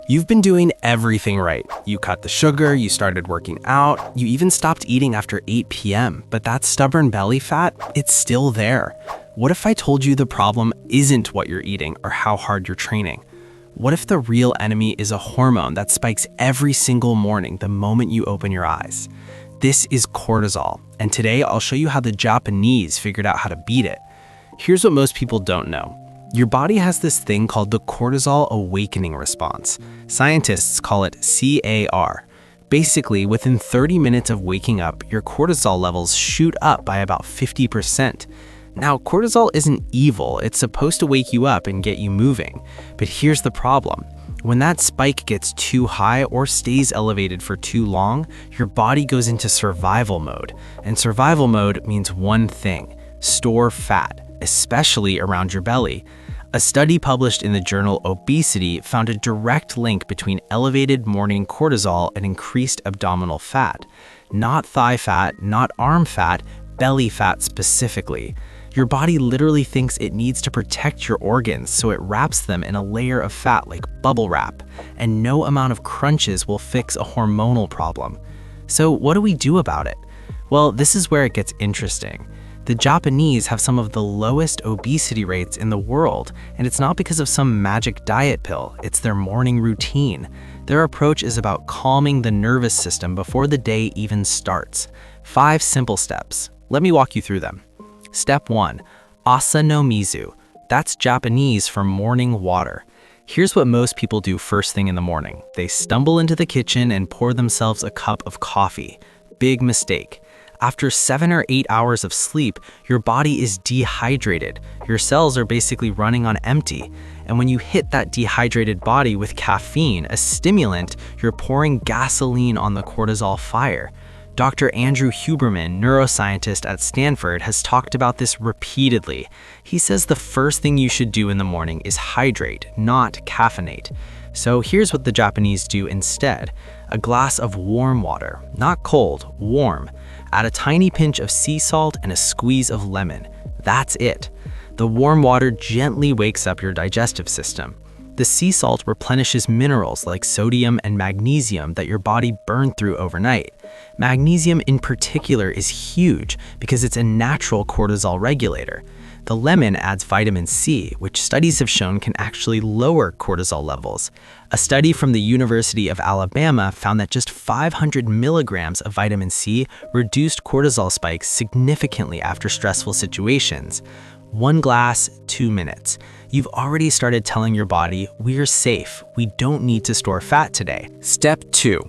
You've been doing everything right. You cut the sugar, you started working out, you even stopped eating after 8 p.m., but that stubborn belly fat, it's still there. What if I told you the problem isn't what you're eating or how hard you're training? What if the real enemy is a hormone that spikes every single morning the moment you open your eyes? This is cortisol, and today I'll show you how the Japanese figured out how to beat it. Here's what most people don't know. Your body has this thing called the Cortisol Awakening Response. Scientists call it CAR. Basically, within 30 minutes of waking up, your cortisol levels shoot up by about 50%. Now, cortisol isn't evil, it's supposed to wake you up and get you moving. But here's the problem. When that spike gets too high or stays elevated for too long, your body goes into survival mode. And survival mode means one thing: store fat, especially around your belly. A study published in the journal Obesity found a direct link between elevated morning cortisol and increased abdominal fat. Not thigh fat, not arm fat, belly fat specifically. Your body literally thinks it needs to protect your organs, so it wraps them in a layer of fat like bubble wrap, and no amount of crunches will fix a hormonal problem. So what do we do about it? Well, this is where it gets interesting. The Japanese have some of the lowest obesity rates in the world, and it's not because of some magic diet pill, it's their morning routine. Their approach is about calming the nervous system before the day even starts. 5 simple steps. Let me walk you through them. Step 1. Asa no Mizu. That's Japanese for morning water. Here's what most people do first thing in the morning. They stumble into the kitchen and pour themselves a cup of coffee. Big mistake. After 7 or 8 hours of sleep, your body is dehydrated. Your cells are basically running on empty. And when you hit that dehydrated body with caffeine, a stimulant, you're pouring gasoline on the cortisol fire. Dr. Andrew Huberman, neuroscientist at Stanford, has talked about this repeatedly. He says the first thing you should do in the morning is hydrate, not caffeinate. So here's what the Japanese do instead. A glass of warm water, not cold, warm. Add a tiny pinch of sea salt and a squeeze of lemon. That's it. The warm water gently wakes up your digestive system. The sea salt replenishes minerals like sodium and magnesium that your body burned through overnight. Magnesium in particular is huge because it's a natural cortisol regulator. The lemon adds vitamin C, which studies have shown can actually lower cortisol levels. A study from the University of Alabama found that just 500 milligrams of vitamin C reduced cortisol spikes significantly after stressful situations. 1 glass, 2 minutes. You've already started telling your body, we're safe, we don't need to store fat today. Step 2.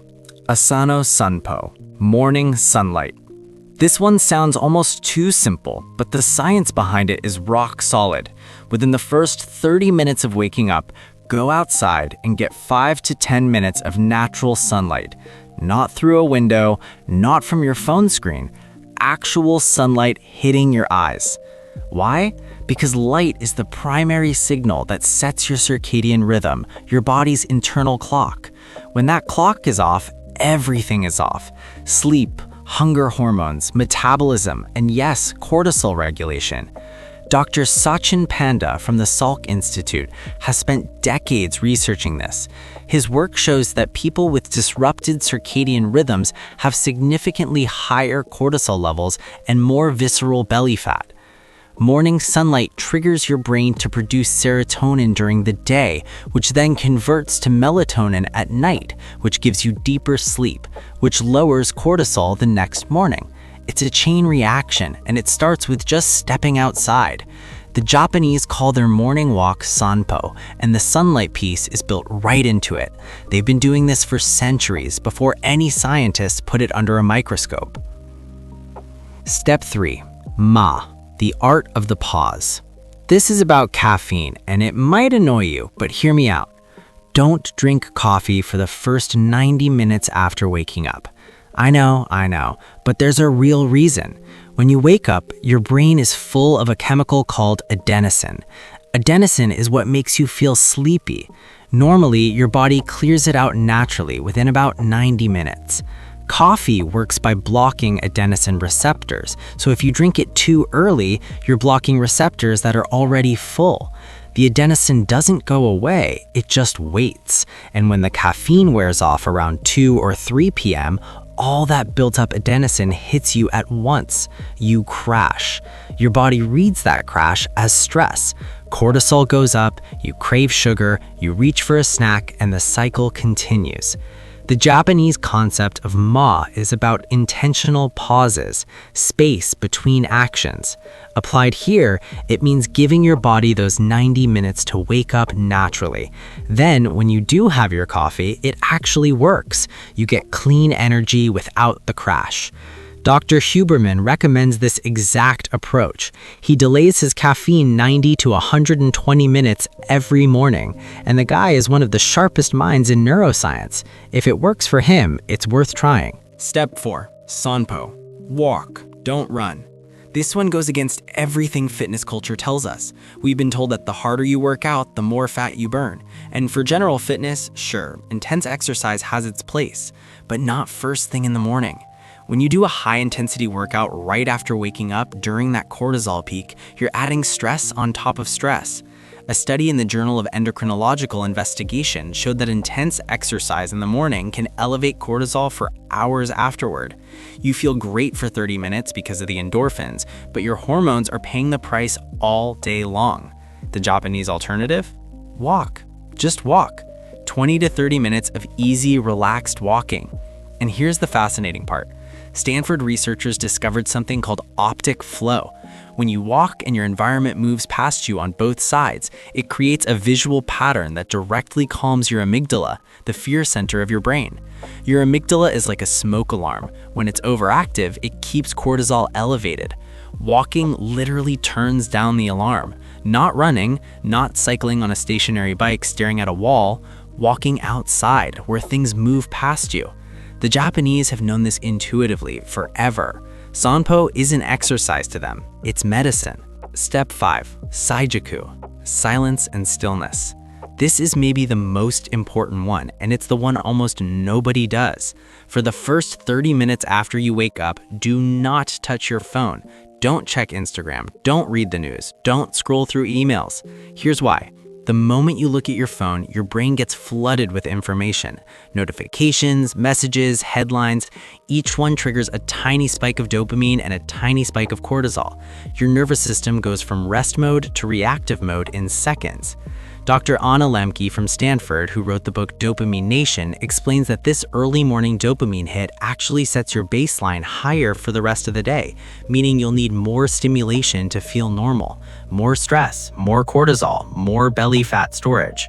Asano Sanpo, morning sunlight. This one sounds almost too simple, but the science behind it is rock solid. Within the first 30 minutes of waking up, go outside and get 5 to 10 minutes of natural sunlight. Not through a window, not from your phone screen. Actual sunlight hitting your eyes. Why? Because light is the primary signal that sets your circadian rhythm, your body's internal clock. When that clock is off, everything is off. Sleep, hunger hormones, metabolism, and yes, cortisol regulation. Dr. Satchin Panda from the Salk Institute has spent decades researching this. His work shows that people with disrupted circadian rhythms have significantly higher cortisol levels and more visceral belly fat. Morning sunlight triggers your brain to produce serotonin during the day, which then converts to melatonin at night, which gives you deeper sleep, which lowers cortisol the next morning. It's a chain reaction, and it starts with just stepping outside. The Japanese call their morning walk Sanpo, and the sunlight piece is built right into it. They've been doing this for centuries before any scientists put it under a microscope. Step 3. Ma. The art of the pause. This is about caffeine, and it might annoy you, but hear me out. Don't drink coffee for the first 90 minutes after waking up. I know, but there's a real reason. When you wake up, your brain is full of a chemical called adenosine. Adenosine is what makes you feel sleepy. Normally, your body clears it out naturally within about 90 minutes. Coffee works by blocking adenosine receptors, so if you drink it too early, you're blocking receptors that are already full. The adenosine doesn't go away, it just waits. And when the caffeine wears off around 2 or 3 p.m., all that built-up adenosine hits you at once. You crash. Your body reads that crash as stress. Cortisol goes up, you crave sugar, you reach for a snack, and the cycle continues. The Japanese concept of ma is about intentional pauses, space between actions. Applied here, it means giving your body those 90 minutes to wake up naturally. Then, when you do have your coffee, it actually works. You get clean energy without the crash. Dr. Huberman recommends this exact approach. He delays his caffeine 90 to 120 minutes every morning, and the guy is one of the sharpest minds in neuroscience. If it works for him, it's worth trying. Step 4. Sanpo. Walk, don't run. This one goes against everything fitness culture tells us. We've been told that the harder you work out, the more fat you burn. And for general fitness, sure, intense exercise has its place, but not first thing in the morning. When you do a high-intensity workout right after waking up during that cortisol peak, you're adding stress on top of stress. A study in the Journal of Endocrinological Investigation showed that intense exercise in the morning can elevate cortisol for hours afterward. You feel great for 30 minutes because of the endorphins, but your hormones are paying the price all day long. The Japanese alternative? Walk. Just walk. 20 to 30 minutes of easy, relaxed walking. And here's the fascinating part. Stanford researchers discovered something called optic flow. When you walk and your environment moves past you on both sides, it creates a visual pattern that directly calms your amygdala, the fear center of your brain. Your amygdala is like a smoke alarm. When it's overactive, it keeps cortisol elevated. Walking literally turns down the alarm. Not running, not cycling on a stationary bike staring at a wall, walking outside where things move past you. The Japanese have known this intuitively forever. Sanpo isn't exercise to them, it's medicine. Step 5. Saijaku. Silence and stillness. This is maybe the most important one, and it's the one almost nobody does. For the first 30 minutes after you wake up, do not touch your phone. Don't check Instagram, don't read the news, don't scroll through emails. Here's why. The moment you look at your phone, your brain gets flooded with information. Notifications, messages, headlines, each one triggers a tiny spike of dopamine and a tiny spike of cortisol. Your nervous system goes from rest mode to reactive mode in seconds. Dr. Anna Lembke from Stanford, who wrote the book Dopamine Nation, explains that this early morning dopamine hit actually sets your baseline higher for the rest of the day, meaning you'll need more stimulation to feel normal. More stress, more cortisol, more belly fat storage.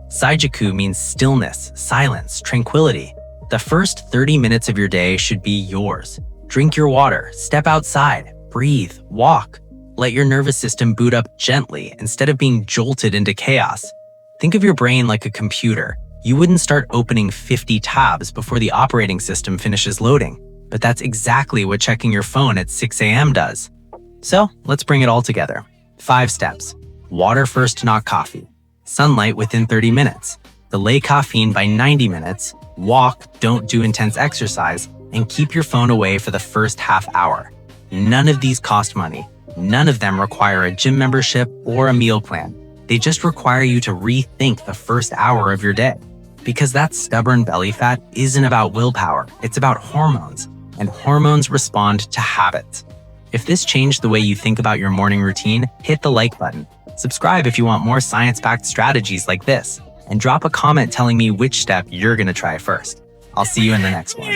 Saijaku means stillness, silence, tranquility. The first 30 minutes of your day should be yours. Drink your water, step outside, breathe, walk. Let your nervous system boot up gently instead of being jolted into chaos. Think of your brain like a computer. You wouldn't start opening 50 tabs before the operating system finishes loading. But that's exactly what checking your phone at 6 a.m. does. So let's bring it all together. 5 steps. Water first, not coffee. Sunlight within 30 minutes. Delay caffeine by 90 minutes. Walk, don't do intense exercise, and keep your phone away for the first half hour. None of these cost money. None of them require a gym membership or a meal plan. They just require you to rethink the first hour of your day. Because that stubborn belly fat isn't about willpower, it's about hormones, and hormones respond to habits. If this changed the way you think about your morning routine, hit the like button. Subscribe if you want more science-backed strategies like this, and drop a comment telling me which step you're gonna try first. I'll see you in the next one.